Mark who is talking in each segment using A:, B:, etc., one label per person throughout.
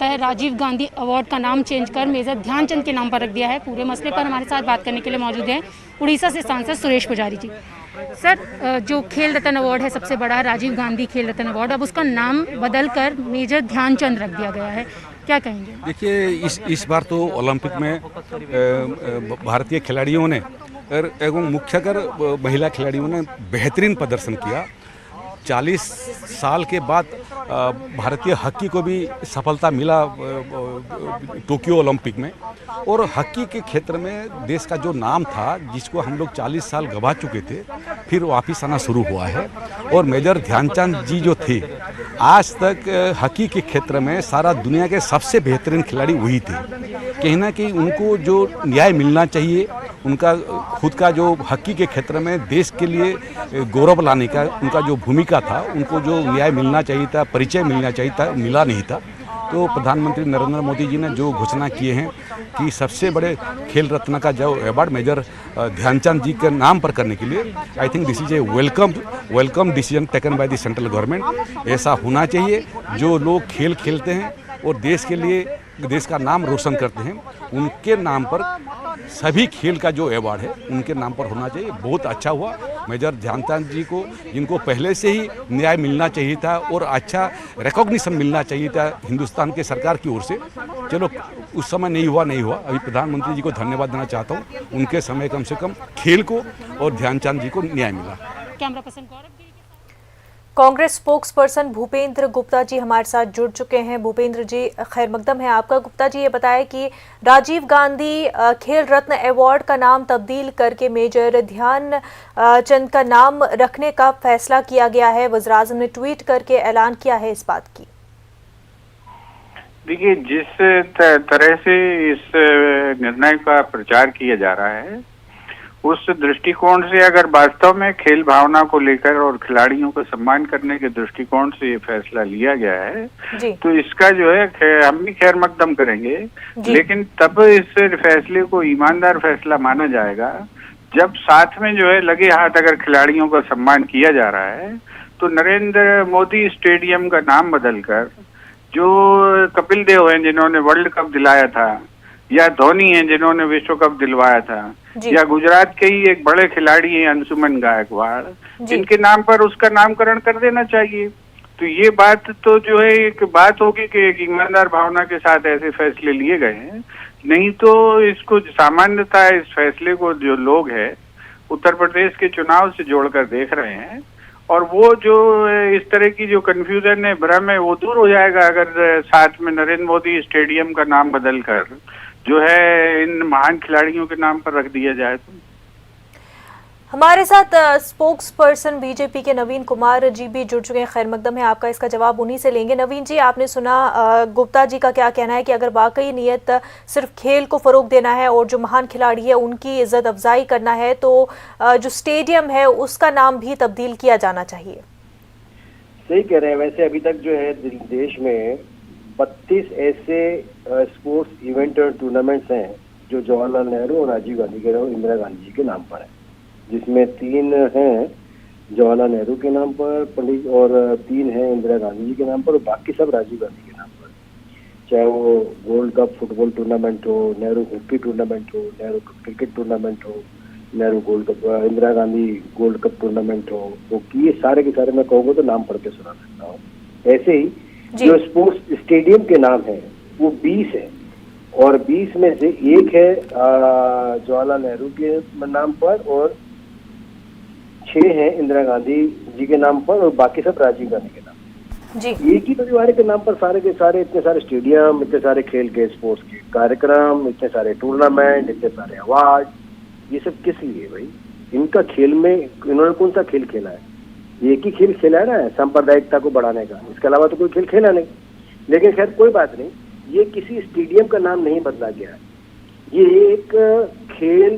A: है राजीव गांधी अवार्ड का नाम चेंज कर मेजर ध्यानचंद के नाम पर रख दिया है। पूरे मसले पर हमारे साथ बात करने के लिए मौजूद हैं उड़ीसा से सांसद सुरेश पुजारी जी। सर, जो खेल रत्न अवार्ड है सबसे बड़ा राजीव गांधी खेल रत्न अवार्ड, अब उसका नाम बदलकर मेजर ध्यानचंद रख दिया गया है, क्या कहेंगे?
B: देखिए, इस बार तो ओलंपिक में भारतीय खिलाड़ियों ने एवं मुख्यकर महिला खिलाड़ियों ने बेहतरीन प्रदर्शन किया। 40 साल के बाद भारतीय हॉकी को भी सफलता मिला टोक्यो ओलंपिक में, और हॉकी के क्षेत्र में देश का जो नाम था जिसको हम लोग 40 साल गंवा चुके थे, फिर वापस आना शुरू हुआ है। और मेजर ध्यानचंद जी जो थे, आज तक हॉकी के क्षेत्र में सारा दुनिया के सबसे बेहतरीन खिलाड़ी वही थे। कहीं ना कहीं उनको जो न्याय मिलना चाहिए, उनका खुद का जो हॉकी के क्षेत्र में देश के लिए गौरव लाने का उनका जो भूमिका था, उनको जो न्याय मिलना चाहिए था, परिचय मिलना चाहिए था, मिला नहीं था। तो प्रधानमंत्री नरेंद्र मोदी जी ने जो घोषणा किए हैं कि सबसे बड़े खेल रत्न का जो अवार्ड मेजर ध्यानचंद जी के नाम पर करने के लिए, I think this is a welcome decision taken by the central government. ऐसा होना चाहिए। जो लोग खेल खेलते हैं और देश के लिए देश का नाम रोशन करते हैं, उनके नाम पर सभी खेल का जो अवार्ड है उनके नाम पर होना चाहिए। बहुत अच्छा हुआ मेजर ध्यानचंद जी को, जिनको पहले से ही न्याय मिलना चाहिए था और अच्छा रिकॉग्निशन मिलना चाहिए था हिंदुस्तान के सरकार की ओर से। चलो, उस समय नहीं हुआ। अभी प्रधानमंत्री जी को धन्यवाद देना चाहता हूँ। उनके समय कम से कम खेल को और ध्यानचंद जी को न्याय मिला।
A: कैमरा पर्सन गौरव।
C: कांग्रेस स्पोक्स पर्सन भूपेंद्र गुप्ता जी हमारे साथ जुड़ चुके हैं। भूपेंद्र जी, खैर मकदम है आपका। गुप्ता जी, ये बताएं कि राजीव गांधी खेल रत्न अवार्ड का नाम तब्दील करके मेजर ध्यानचंद का नाम रखने का फैसला किया गया है। वज़ीर-ए-आज़म ने ट्वीट करके ऐलान किया है इस बात की।
D: देखिए, जिस तरह से इस निर्णय का प्रचार किया जा रहा है, उस दृष्टिकोण से अगर वास्तव में खेल भावना को लेकर और खिलाड़ियों को सम्मान करने के दृष्टिकोण से ये फैसला लिया गया है, तो इसका जो है हम भी खैर मकदम करेंगे। लेकिन तब इस फैसले को ईमानदार फैसला माना जाएगा जब साथ में जो है लगे हाथ अगर खिलाड़ियों का सम्मान किया जा रहा है। तो नरेंद्र मोदी स्टेडियम का नाम बदलकर, जो कपिल देव हैं जिन्होंने वर्ल्ड कप दिलाया था, या धोनी हैं जिन्होंने विश्व कप दिलवाया था, या गुजरात के ही एक बड़े खिलाड़ी हैं अंशुमन गायकवाड़, जिनके नाम पर उसका नामकरण कर देना चाहिए। तो ये बात तो जो है एक बात होगी कि एक ईमानदार भावना के साथ ऐसे फैसले लिए गए हैं। नहीं तो इसको सामान्यतः इस फैसले को जो लोग हैं उत्तर प्रदेश के चुनाव से जोड़कर देख रहे हैं, और वो जो इस तरह की जो कंफ्यूजन है, भ्रम है, वो दूर हो जाएगा अगर साथ में नरेंद्र मोदी स्टेडियम का नाम बदलकर जो है इन महान खिलाड़ियों के नाम पर रख दिया जाए। तो
C: हमारे साथ स्पोक्स पर्सन बीजेपी के नवीन कुमार जी भी जुड़ चुके हैं। खैर मकदम है आपका, इसका जवाब उन्हीं से लेंगे। नवीन जी, आपने सुना गुप्ता जी का क्या कहना है कि अगर वाकई नियत सिर्फ खेल को फ़रोग देना है और जो महान खिलाड़ी है उनकी इज्जत अफजाई करना है, तो जो स्टेडियम है उसका नाम भी तब्दील किया जाना चाहिए।
E: सही कह रहे हैं। वैसे अभी तक जो है देश में 32 ऐसे स्पोर्ट्स इवेंट और टूर्नामेंट्स हैं जो जवाहरलाल नेहरू और राजीव गांधी के और इंदिरा गांधी जी के नाम पर है, जिसमें 3 हैं जवाहरलाल नेहरू के नाम पर पंडित और 3 हैं इंदिरा गांधी जी के नाम पर, और बाकी सब राजीव गांधी के नाम पर। चाहे वो गोल्ड कप फुटबॉल टूर्नामेंट हो, नेहरू हॉकी टूर्नामेंट हो, नेहरू क्रिकेट टूर्नामेंट हो, Nehru gold cup, Indira Gandhi gold cup tournament हो, तो ये सारे के सारे मैं कहूँगा तो नाम पढ़ के सुना सकता हूँ। ऐसे ही जो स्पोर्ट्स स्टेडियम के नाम है वो 20 है, और 20 में से एक है जवाहरलाल नेहरू के नाम पर, और 6 हैं इंदिरा गांधी जी के नाम पर, और बाकी सब राजीव गांधी के नाम। जी, एक ही परिवार के नाम पर सारे के सारे इतने सारे स्टेडियम, इतने सारे खेल के स्पोर्ट्स के कार्यक्रम, इतने सारे टूर्नामेंट, इतने सारे अवार्ड, ये सब किस लिए भाई? इनका खेल में इन्होंने कौन सा खेल खेला है? एक ही खेल खेला है ना, सांप्रदायिकता को बढ़ाने का, इसके अलावा तो कोई खेल खेला नहीं। लेकिन खैर कोई बात नहीं, ये किसी स्टेडियम का नाम नहीं बदला गया है। ये एक खेल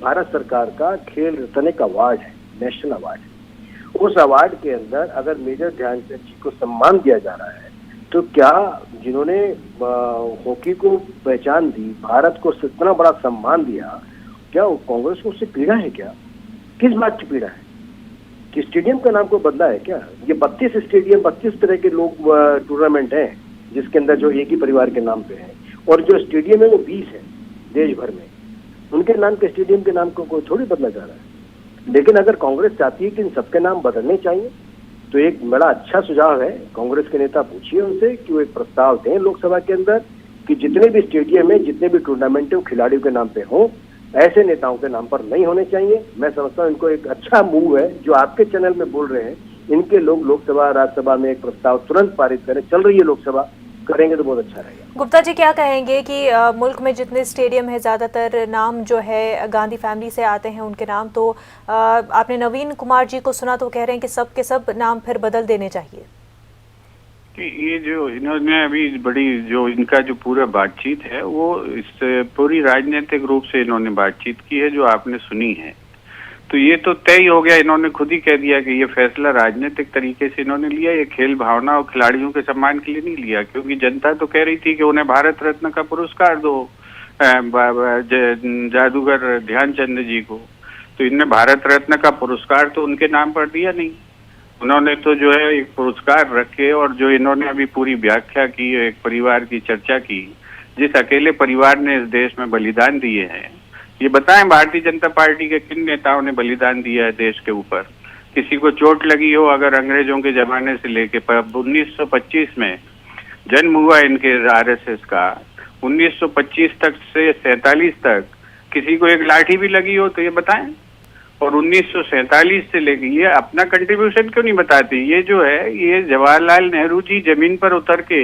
E: भारत सरकार का खेल रत्न का अवार्ड है, नेशनल अवार्ड है। उस अवार्ड के अंदर अगर मेजर ध्यानचंद जी को सम्मान दिया जा रहा है, तो क्या जिन्होंने हॉकी को पहचान दी, भारत को इतना बड़ा सम्मान दिया, क्या कांग्रेस को उससे पीड़ा है? क्या किस बात की पीड़ा है? कि स्टेडियम का नाम को बदला है क्या? ये 32 स्टेडियम, 32 तरह के लोग टूर्नामेंट हैं, जिसके अंदर जो एक ही परिवार के नाम पे है, और जो स्टेडियम है वो 20 है देश भर में। उनके नाम के स्टेडियम के नाम को कोई थोड़ी बदला जा रहा है। लेकिन अगर कांग्रेस चाहती है कि इन सबके नाम बदलने चाहिए तो एक बड़ा अच्छा सुझाव है, कांग्रेस के नेता पूछिए उनसे कि वो एक प्रस्ताव दें लोकसभा के अंदर कि जितने भी स्टेडियम है, जितने भी टूर्नामेंट है, वो खिलाड़ियों के नाम पे हो, ऐसे नेताओं के नाम पर नहीं होने चाहिए। मैं समझता हूँ इनको एक अच्छा मूव है जो आपके चैनल में बोल रहे हैं, इनके लोग लोकसभा राज्यसभा में एक प्रस्ताव तुरंत पारित करें। चल रही है लोकसभा, करेंगे तो बहुत अच्छा रहेगा।
C: गुप्ता जी क्या कहेंगे कि मुल्क में जितने स्टेडियम है ज़्यादातर नाम जो है गांधी फैमिली से आते हैं उनके नाम, तो आपने नवीन कुमार जी को सुना तो कह रहे हैं कि सब के सब नाम फिर बदल देने चाहिए।
D: ये जो इन्होंने अभी बड़ी जो इनका जो पूरा बातचीत है वो इस पूरी राजनीतिक रूप से इन्होंने बातचीत की है जो आपने सुनी है, तो ये तो तय हो गया। इन्होंने खुद ही कह दिया कि ये फैसला राजनीतिक तरीके से इन्होंने लिया, ये खेल भावना और खिलाड़ियों के सम्मान के लिए नहीं लिया, क्योंकि जनता तो कह रही थी कि उन्हें भारत रत्न का पुरस्कार दो जादूगर ध्यानचंद जी को, तो इनने भारत रत्न का पुरस्कार तो उनके नाम पर दिया नहीं। उन्होंने तो जो है एक पुरस्कार रखे, और जो इन्होंने अभी पूरी व्याख्या की, एक परिवार की चर्चा की, जिस अकेले परिवार ने इस देश में बलिदान दिए हैं, ये बताएं भारतीय जनता पार्टी के किन नेताओं ने बलिदान दिया है देश के ऊपर। किसी को चोट लगी हो अगर अंग्रेजों के जमाने से लेके 1925 में जन्म हुआ इनके आरएसएस का, 1925 तक से 47 तक किसी को एक लाठी भी लगी हो तो ये बताएं, और 1947 से लेके ये अपना कंट्रीब्यूशन क्यों नहीं बताती। ये जो है ये जवाहरलाल नेहरू जी जमीन पर उतर के,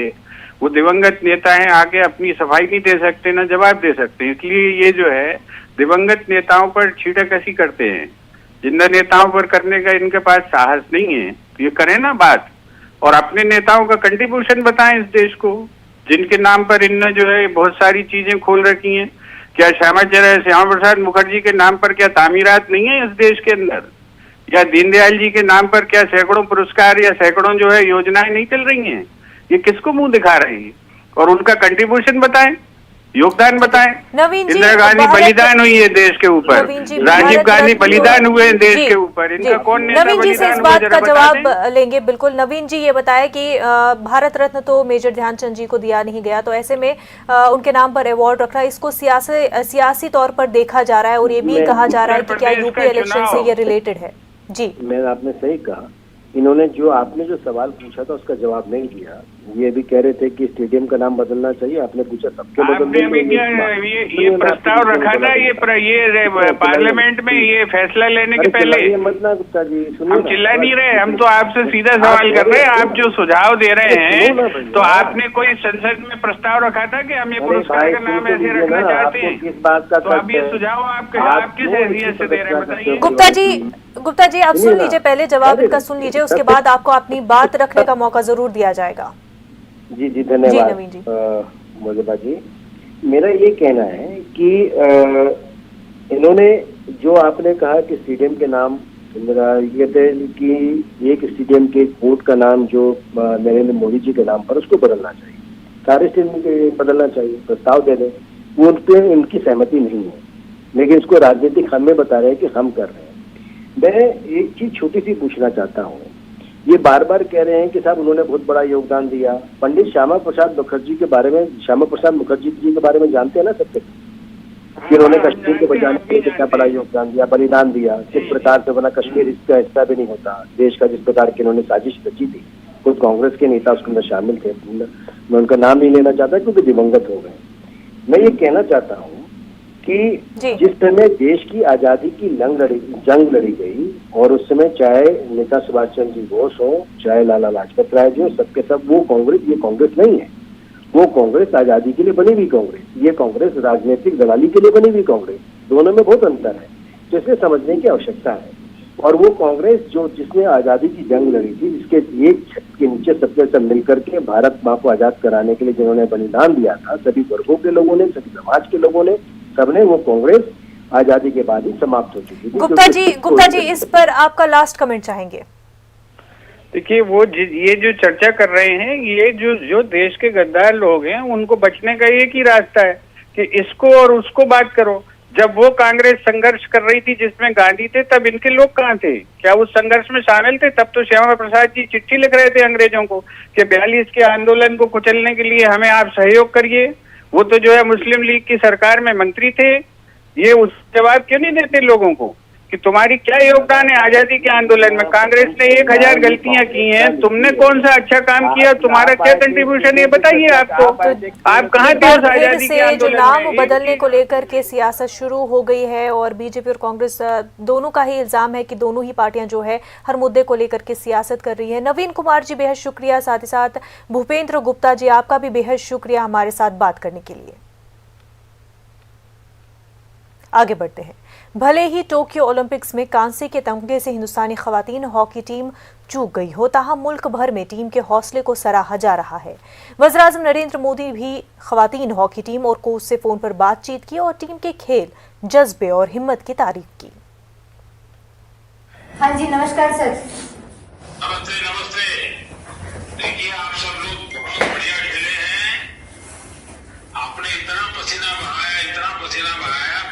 D: वो दिवंगत नेता हैं, आके अपनी सफाई नहीं दे सकते ना जवाब दे सकते, इसलिए ये जो है दिवंगत नेताओं पर छींटाकशी करते हैं। जिंदा नेताओं पर करने का इनके पास साहस नहीं है, ये करें ना बात, और अपने नेताओं का कंट्रीब्यूशन बताएं इस देश को, जिनके नाम पर इनने जो है बहुत सारी चीजें खोल रखी हैं। क्या श्यामा प्रसाद मुखर्जी के नाम पर क्या तामीरात नहीं है इस देश के अंदर, या दीनदयाल जी के नाम पर क्या सैकड़ों पुरस्कार या सैकड़ों जो है योजनाएं नहीं चल रही हैं। ये किसको मुंह दिखा रही है, और उनका कंट्रीब्यूशन बताएं, योगदान बताएं। इंदिरा गांधी बलिदान हुई है देश के ऊपर, राजीव गांधी बलिदान हुए हैं देश के ऊपर, इनका कौन नेता
C: नवीन जी से इस बात का जवाब लेंगे। बिल्कुल नवीन जी, ये बताया कि भारत रत्न तो मेजर ध्यानचंद जी को दिया नहीं गया, तो ऐसे में उनके नाम पर अवार्ड रखना, इसको सियासी तौर पर देखा जा रहा है, और ये भी कहा जा रहा है कि क्या यूपी इलेक्शन से ये रिलेटेड है। जी
E: मैं आपने सही कहा, इन्होंने जो आपने जो सवाल पूछा था उसका जवाब नहीं दिया। ये भी कह रहे थे कि स्टेडियम का नाम बदलना चाहिए, आपने पूछा सबके बदलने
D: ये प्रस्ताव रखा था, ये पार्लियामेंट में ये फैसला लेने के पहले।
E: मत ना गुप्ता जी,
D: हम चिल्ला नहीं रहे, हम तो आपसे सीधा सवाल कर रहे हैं। आप जो सुझाव दे रहे हैं, तो आपने कोई संसद में प्रस्ताव रखा था कि हम ये पुरस्कार का नाम ऐसे रखना चाहते हैं,
E: किस बात का,
D: तो अब ये सुझाव आप किस हैसियत से दे रहे हैं बताइए।
C: गुप्ता जी आप सुन लीजिए, पहले जवाब इनका सुन लीजिए, उसके बाद आपको अपनी बात रखने का मौका जरूर दिया जाएगा।
E: जी जी धन्यवाद
C: नवीन जी।
E: मोजबा जी, मेरा ये कहना है कि इन्होंने जो आपने कहा कि स्टेडियम के नाम, ये कहते हैं कि एक स्टेडियम के कोर्ट का नाम जो नरेंद्र मोदी जी के नाम पर, उसको बदलना चाहिए, सारे स्टेडियम के बदलना चाहिए, प्रस्ताव दे दें। वो उन पर इनकी सहमति नहीं है, लेकिन इसको राजनीतिक हमें बता रहे हैं कि हम कर रहे हैं। मैं एक चीज छोटी सी पूछना चाहता हूँ, ये बार बार कह रहे हैं कि साहब उन्होंने बहुत बड़ा योगदान दिया। पंडित श्यामा प्रसाद मुखर्जी के बारे में, श्यामा प्रसाद मुखर्जी जी के बारे में जानते हैं ना सबके, कि उन्होंने कश्मीर को बचाने के लिए कितना बड़ा योगदान दिया, बलिदान दिया। किस प्रकार से बना कश्मीर इसका हिस्सा भी नहीं होता देश का, जिस प्रकार की उन्होंने साजिश रची थी। कुछ कांग्रेस के नेता उसके अंदर शामिल थे, मैं उनका नाम नहीं लेना चाहता क्योंकि दिवंगत हो गए। मैं ये कहना चाहता हूँ कि जिस समय देश की आजादी की जंग लड़ी गई, और उस समय चाहे नेता सुभाष चंद्र बोस हो, चाहे लाला लाजपत राय जी हो, सबके सब वो कांग्रेस, ये कांग्रेस नहीं है। वो कांग्रेस आजादी के लिए बनी हुई कांग्रेस, ये कांग्रेस राजनीतिक दलाली के लिए बनी हुई कांग्रेस, दोनों में बहुत अंतर है, तो इसे समझने की आवश्यकता है। और वो कांग्रेस जो जिसने आजादी की जंग लड़ी थी, जिसके एक छत के नीचे सबके सब मिलकर के भारत माँ को आजाद कराने के लिए जिन्होंने बलिदान दिया था, सभी वर्गों के लोगों ने, सभी समाज के लोगों ने, सबने, वो कांग्रेस आजादी के बाद ही समाप्त हो चुकी थी।
C: गुप्ता जी इस पर आपका लास्ट कमेंट चाहेंगे?
D: देखिए, वो ये जो चर्चा कर रहे हैं, ये जो देश के गद्दार लोग हैं, उनको बचने का एक ही रास्ता है कि इसको और उसको बात करो। जब वो कांग्रेस संघर्ष कर रही थी जिसमें गांधी थे, तब इनके लोग कहाँ थे? क्या उस संघर्ष में शामिल थे? तब तो श्यामा प्रसाद जी चिट्ठी लिख रहे थे अंग्रेजों को कि 42 के आंदोलन को कुचलने के लिए हमें आप सहयोग करिए। वो तो जो है मुस्लिम लीग की सरकार में मंत्री थे। ये उस जवाब क्यों नहीं देते लोगों को कि तुम्हारी क्या योगदान है आजादी के आंदोलन में? कांग्रेस ने 1000 गलतियां की हैं, तुमने कौन सा अच्छा काम किया? तुम्हारा क्या कंट्रीब्यूशन है, बताइए आपको। आप कहाँ थे उस आजादी के
C: से जो
D: आंदोलन
C: नाम
D: में?
C: बदलने को लेकर के सियासत शुरू हो गई है और बीजेपी और कांग्रेस दोनों का ही इल्जाम है कि दोनों ही पार्टियां जो है हर मुद्दे को लेकर के सियासत कर रही है। नवीन कुमार जी बेहद शुक्रिया, साथ ही साथ भूपेंद्र गुप्ता जी आपका भी बेहद शुक्रिया हमारे साथ बात करने के लिए। आगे बढ़ते हैं। भले ही टोक्यो ओलंपिक्स में कांसे के तमगे से हिंदुस्तानी खवातीन हॉकी टीम चूक गई हो, ताहम मुल्क भर में टीम के हौसले को सराहा जा रहा है। वज़ीर-ए-आज़म नरेंद्र मोदी भी खवातीन हॉकी टीम और कोच से फोन पर बातचीत की और टीम के खेल, जज्बे और हिम्मत की तारीफ की।
F: हाँ जी, नमस्कार सर।
G: नमस्ते नमस्ते। देखिए, आप सब लोग बहुत बढ़िया खेले हैं। आपने इतना पसीना बहाया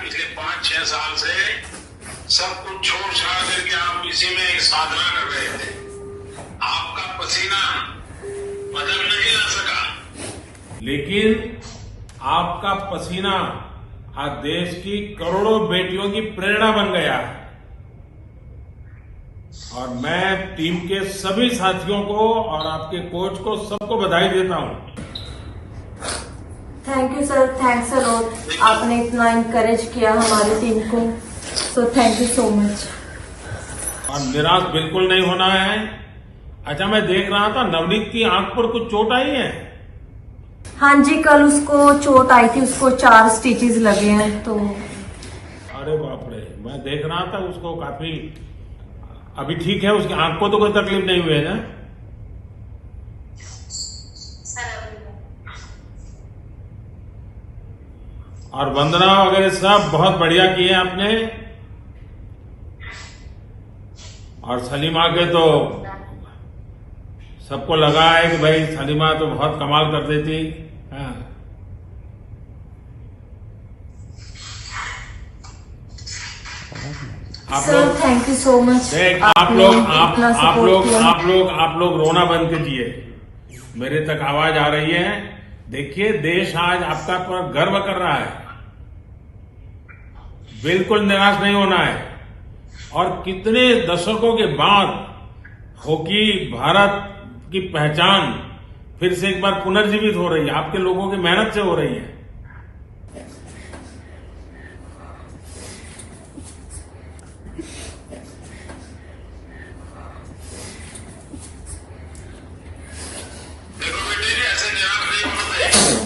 G: पिछले 5-6 साल से, सब कुछ छोड़ छाड़ करके आप इसी में एक साधना कर रहे थे। आपका पसीना बदल नहीं ला सका, लेकिन आपका पसीना आज देश की करोड़ों बेटियों की प्रेरणा बन गया है। और मैं टीम के सभी साथियों को और आपके कोच को सबको बधाई देता हूं।
F: Thank you sir, thanks a lot. आपने इतना इनकरेज किया हमारी टीम को, so thank you so much.
G: और निराश बिल्कुल नहीं होना है। अच्छा, मैं देख रहा था नवनीत की आंख पर कुछ चोट आई है।
F: हाँ जी, कल उसको चोट आई थी, उसको 4 स्टिचेस लगे हैं। तो
G: अरे बाप रे, मैं देख रहा था उसको काफी, अभी ठीक है, उसकी आंख को तो कोई तकलीफ नहीं हुई है ना? और वंदना वगैरह सब बहुत बढ़िया किए आपने। और सलीमा के तो सबको लगा है कि भाई सलीमा तो बहुत कमाल कर देती। हाँ।
F: Sir thank you so much.
G: आप लोग रोना बंद कीजिए। मेरे तक आवाज आ रही है। देखिए, देश आज आपका पर गर्व कर रहा है। बिल्कुल निराश नहीं होना है। और कितने दशकों के बाद हॉकी भारत की पहचान फिर से एक बार पुनर्जीवित हो रही है, आपके लोगों की मेहनत से हो रही है। देखो बेटे, ऐसे निराश नहीं होना चाहिए।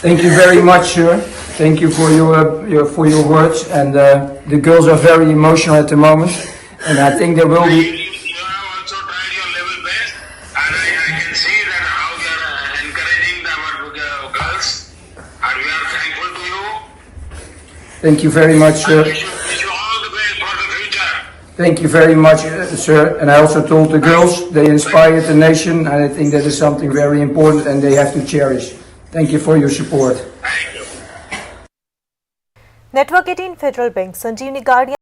H: Thank you very much, sir. Thank you for your words, and the girls are very emotional at the moment, and I think there will be.
G: You have also tried your level best, and I can see that how you are encouraging our girls, and we are thankful to you.
H: Thank you very much, sir.
G: Wish you all the best for the future.
H: Thank you very much, sir. And I also told the girls they inspired the nation, and I think that is something very important, and they have to cherish. Thank you for your support.
G: Thank you.
C: Network 18 Federal Bank Sanjeevani गाड़ियां